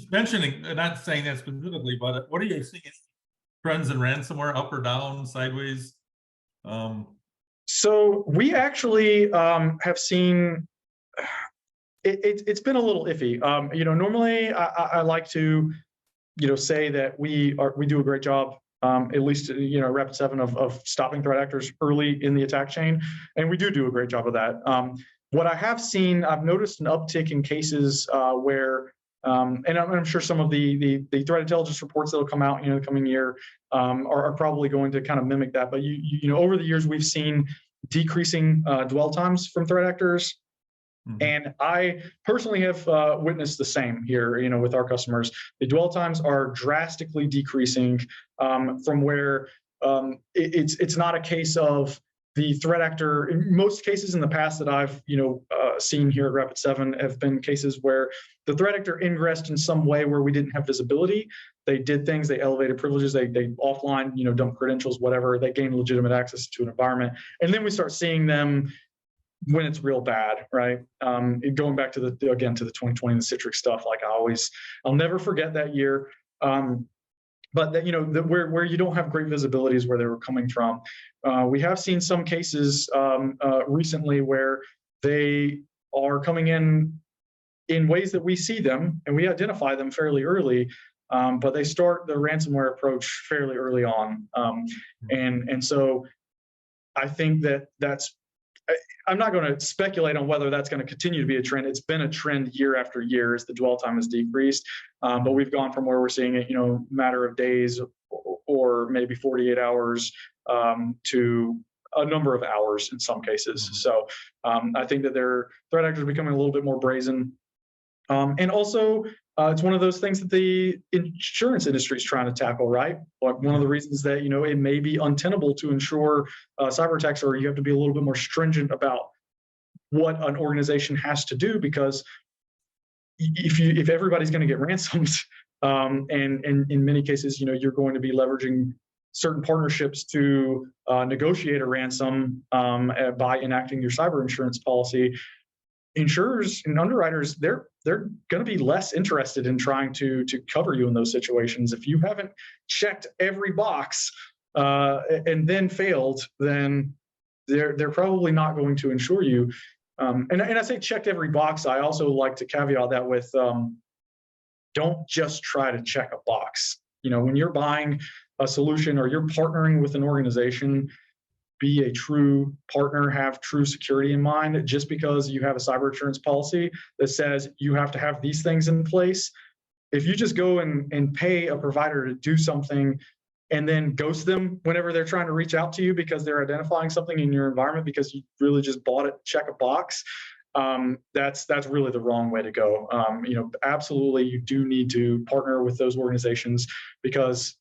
just mentioning, not saying that specifically, but what are you seeing trends in ransomware, up or down, sideways? So we actually have seen it's been a little iffy. Normally I like to, say that we do a great job, at least, Rapid7 of stopping threat actors early in the attack chain, and we do a great job of that. What I have seen, I've noticed an uptick in cases where, and I'm sure some of the threat intelligence reports that will come out, the coming year, are probably going to kind of mimic that. But over the years, we've seen decreasing dwell times from threat actors. Mm-hmm. And I personally have witnessed the same here, with our customers. The dwell times are drastically decreasing from where it's not a case of the threat actor. In most cases in the past that I've seen here at Rapid7 have been cases where the threat actor ingressed in some way where we didn't have visibility. They did things, they elevated privileges, they offline, dump credentials, whatever. They gained legitimate access to an environment, and then we start seeing them when it's real bad, right? Going back to the 2020 and the Citrix stuff, like I'll never forget that year. But that, where you don't have great visibility is where they were coming from. We have seen some cases recently where they are coming in ways that we see them and we identify them fairly early, but they start the ransomware approach fairly early on. And so I think that's, I'm not going to speculate on whether that's going to continue to be a trend. It's been a trend year after year as the dwell time has decreased, but we've gone from where we're seeing it, matter of days or maybe 48 hours to a number of hours in some cases. So I think that their threat actors are becoming a little bit more brazen. And also, it's one of those things that the insurance industry is trying to tackle, right? Like one of the reasons that, it may be untenable to insure cyber attacks, or you have to be a little bit more stringent about what an organization has to do, because if everybody's going to get ransomed, and in many cases, you're going to be leveraging certain partnerships to negotiate a ransom by enacting your cyber insurance policy. Insurers and underwriters, they're going to be less interested in trying to cover you in those situations. If you haven't checked every box and then failed, then they're probably not going to insure you. And I say checked every box. I also like to caveat that with don't just try to check a box. When you're buying a solution or you're partnering with an organization, be a true partner, have true security in mind. Just because you have a cyber insurance policy that says you have to have these things in place, if you just go and pay a provider to do something and then ghost them whenever they're trying to reach out to you because they're identifying something in your environment because you really just bought it, check a box, that's really the wrong way to go. Absolutely, you do need to partner with those organizations because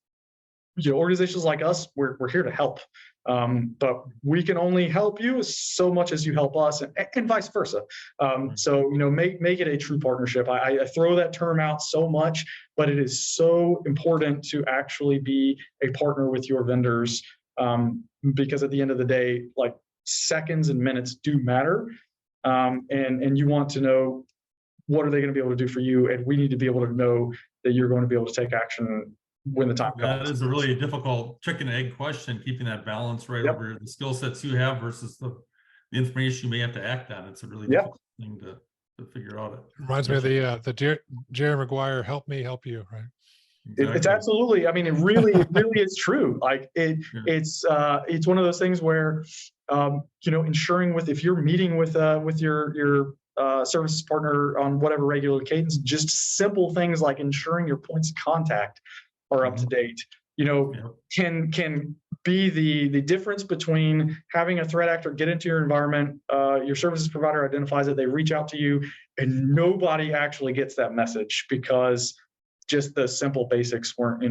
organizations like us, we're here to help. But we can only help you so much as you help us, and vice versa. So make it a true partnership. I throw that term out so much, but it is so important to actually be a partner with your vendors, because at the end of the day, like seconds and minutes do matter, and you want to know what are they going to be able to do for you, and we need to be able to know that you're going to be able to take action when the time comes. That is a really difficult chicken and egg question, keeping that balance right over the skill sets you have versus the information you may have to act on. It's a really difficult thing to figure out. It reminds me of the Jerry Maguire, help me help you, right? Exactly. It's absolutely, I mean, it really is true. Like it's one of those things where, ensuring if you're meeting with your services partner on whatever regular cadence, just simple things like ensuring your points of contact are up to date, can be the difference between having a threat actor get into your environment, your services provider identifies it, they reach out to you, and nobody actually gets that message because just the simple basics weren't,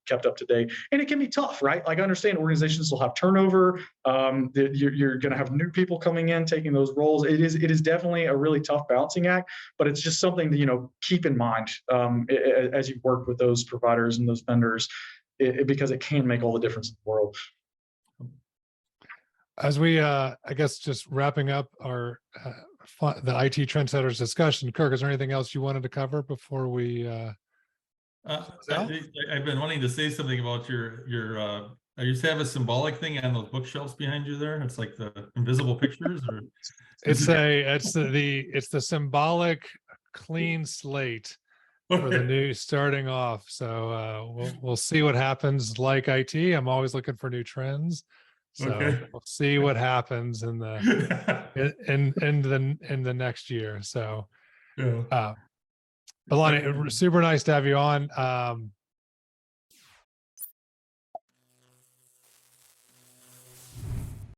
kept up to date. And it can be tough, right? Like I understand organizations will have turnover. You're going to have new people coming in, taking those roles. It is definitely a really tough balancing act, but it's just something to, keep in mind as you work with those providers and those vendors, because it can make all the difference in the world. As we, I guess, just wrapping up our the IT Trendsetters discussion, Kirk, is there anything else you wanted to cover before we I've been wanting to say something about I used to have a symbolic thing on those bookshelves behind you there. It's like the invisible pictures, or It's the symbolic clean slate for the new starting off. So we'll see what happens. Like IT, I'm always looking for new trends. So we'll see what happens in the next year. So yeah. Lonnie, super nice to have you on.